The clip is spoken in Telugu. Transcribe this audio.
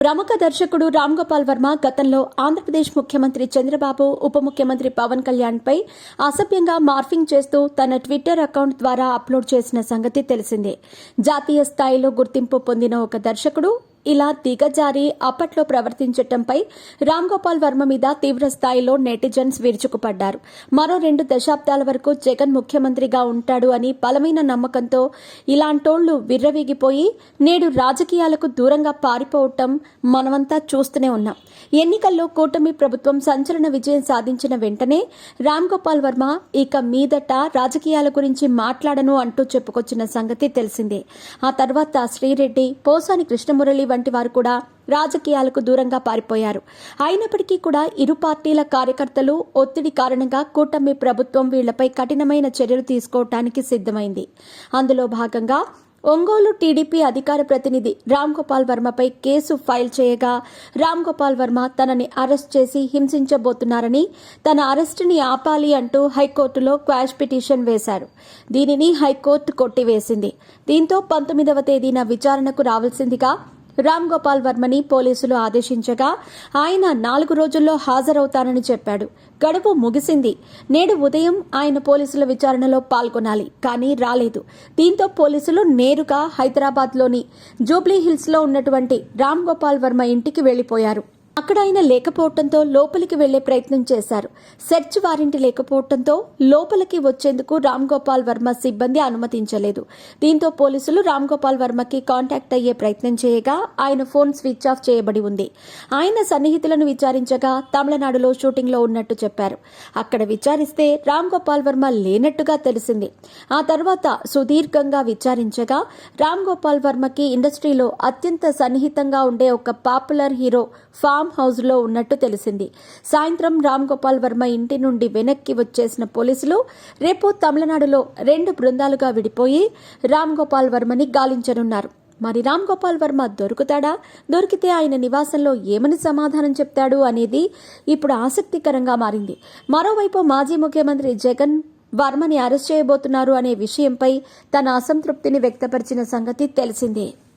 ప్రముఖ దర్శకుడు రామ్ గోపాల్ వర్మ గతంలో ఆంధ్రప్రదేశ్ ముఖ్యమంత్రి చంద్రబాబు, ఉప ముఖ్యమంత్రి పవన్ కళ్యాణ్ పై అసభ్యంగా మార్ఫింగ్ చేస్తూ తన ట్విట్టర్ అకౌంట్ ద్వారా అప్లోడ్ చేసిన సంగతి తెలిసిందే. జాతీయ స్థాయిలో గుర్తింపు పొందిన ఒక దర్శకుడు ఇలా దిగజారి అప్పట్లో ప్రవర్తించటంపై రామ్ గోపాల్ వర్మ మీద తీవ్ర స్థాయిలో నెటిజన్స్ విరుచుకుపడ్డారు. మరో 2 దశాబ్దాల వరకు జగన్ ముఖ్యమంత్రిగా ఉంటాడు అని బలమైన నమ్మకంతో ఇలాంటోళ్లు విర్రవీగిపోయి నేడు రాజకీయాలకు దూరంగా పారిపోవటం మనమంతా చూస్తూనే ఉన్నాం. ఎన్నికల్లో కూటమి ప్రభుత్వం సంచలన విజయం సాధించిన వెంటనే రామ్ గోపాల్ వర్మ ఇక మీదట రాజకీయాల గురించి మాట్లాడను అంటూ చెప్పుకొచ్చిన సంగతి తెలిసిందే. ఆ తర్వాత శ్రీరెడ్డి, పోసాని కృష్ణమురళి వంటి వారు కూడా రాజకీయాలకు దూరంగా పారిపోయారు. అయినప్పటికీ కూడా ఇరు పార్టీల కార్యకర్తలు ఒత్తిడి కారణంగా కూటమి ప్రభుత్వం వీళ్లపై కఠినమైన చర్యలు తీసుకోవటానికి సిద్ధమైంది. అందులో భాగంగా ఒంగోలు టీడీపీ అధికార ప్రతినిధి రామ్ గోపాల్ వర్మపై కేసు ఫైల్ చేయగా రామ్ గోపాల్ వర్మ తనని అరెస్ట్ చేసి హింసించబోతున్నారని, తన అరెస్టుని ఆపాలి అంటూ హైకోర్టులో క్వాష్ పిటిషన్ వేశారు. దీనిని హైకోర్టు కొట్టివేసింది. దీంతో 19వ తేదీన విచారణకు రావాల్సిందిగా రామ్ గోపాల్ వర్మని పోలీసులు ఆదేశించగా ఆయన 4 రోజుల్లో హాజరవుతానని చెప్పాడు. గడువు ముగిసింది. నేడు ఉదయం ఆయన పోలీసుల విచారణలో పాల్గొనాలి, కానీ రాలేదు. దీంతో పోలీసులు నేరుగా హైదరాబాద్లోని జూబ్లీహిల్స్లో ఉన్నటువంటి రామ్ గోపాల్ వర్మ ఇంటికి వెళ్లిపోయారు. అక్కడ ఆయన లేకపోవడంతో లోపలికి వెళ్లే ప్రయత్నం చేశారు. సెర్చ్ వారెంట్ లేకపోవడంతో లోపలికి వచ్చేందుకు రామ్ గోపాల్ వర్మ సిబ్బంది అనుమతించలేదు. దీంతో పోలీసులు రామ్ గోపాల్ వర్మకి కాంటాక్ట్ అయ్యే ప్రయత్నం చేయగా ఆయన ఫోన్ స్విచ్ ఆఫ్ చేయబడి ఉంది. ఆయన సన్నిహితులను విచారించగా తమిళనాడులో షూటింగ్లో ఉన్నట్టు చెప్పారు. అక్కడ విచారిస్తే రామ్ గోపాల్ వర్మ లేనట్టుగా తెలిసింది. ఆ తర్వాత సుదీర్ఘంగా విచారించగా రామ్ గోపాల్ వర్మకి ఇండస్ట్రీలో అత్యంత సన్నిహితంగా ఉండే ఒక పాపులర్ హీరో ఫామ్ హౌస్ లో ఉన్నట్టు తెలిసింది. సాయంత్రం రామ్ గోపాల్ వర్మ ఇంటి నుండి వెనక్కి వచ్చేసిన పోలీసులు రేపు తమిళనాడులో 2 బృందాలుగా విడిపోయి రామ్ గోపాల్ వర్మని గాలించనున్నారు. మరి రామ్ గోపాల్ వర్మ దొరుకుతాడా? దొరికితే ఆయన నివాసంలో ఏమని సమాధానం చెప్తాడు అనేది ఇప్పుడు ఆసక్తికరంగా మారింది. మరోవైపు మాజీ ముఖ్యమంత్రి జగన్ వర్మని అరెస్ట్ చేయబోతున్నారు అనే విషయంపై తన అసంతృప్తిని వ్యక్తపరిచిన సంగతి తెలిసిందే.